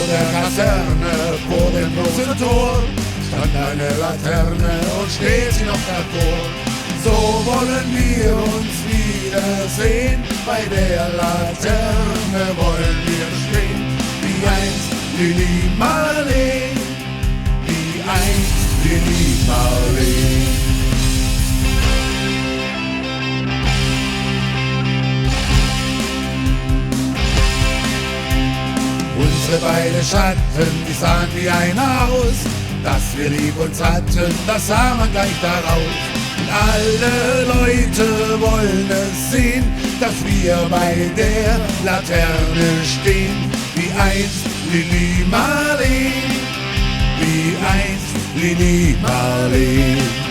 der Kaserne, vor dem großen Tor, stand eine Laterne und steht sie noch davor. So wollen wir uns wiedersehen, bei der Laterne wollen wir stehen. Wie einst Lili Marleen, wie einst Lili Marleen. Unsere beiden Schatten, die sahen wie einer aus. Dass wir lieb uns hatten, das sah man gleich daraus. Und alle Leute wollen es sehen, dass wir bei der Laterne stehen. Wie einst Lili Marleen, wie einst Lili Marleen.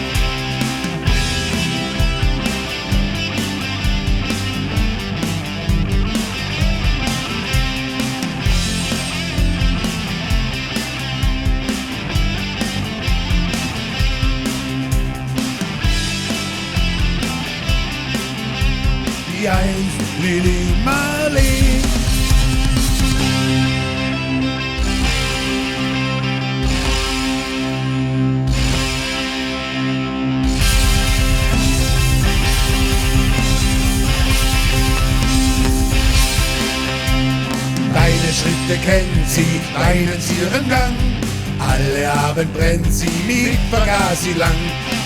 Wie einst Lili Marleen. Deine Schritte kennt sie, deinen ihren Gang. Alle Abend brennt sie, nicht vergaß sie lang.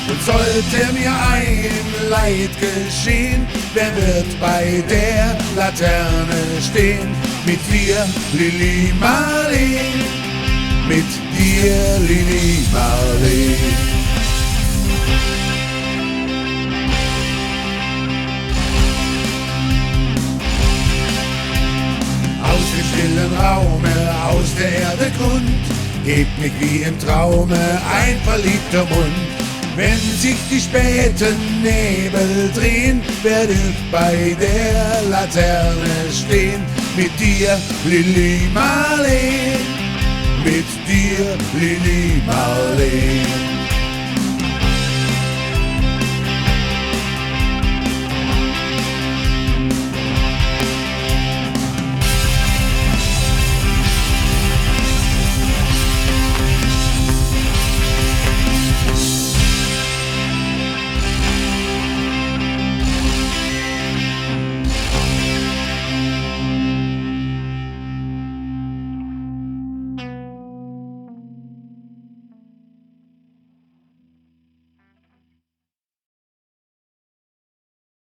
Und sollte mir ein Leid geschehen, wer wird bei der Laterne stehen? Mit dir, Lili Marleen, mit dir, Lili Marleen. Aus dem stillen Raume, aus der Erde Grund, hebt mich wie im Traume ein verliebter Mund. Wenn sich die späten Nebel drehen, werde ich bei der Laterne stehen. Mit dir, Lili Marleen, mit dir, Lili Marleen.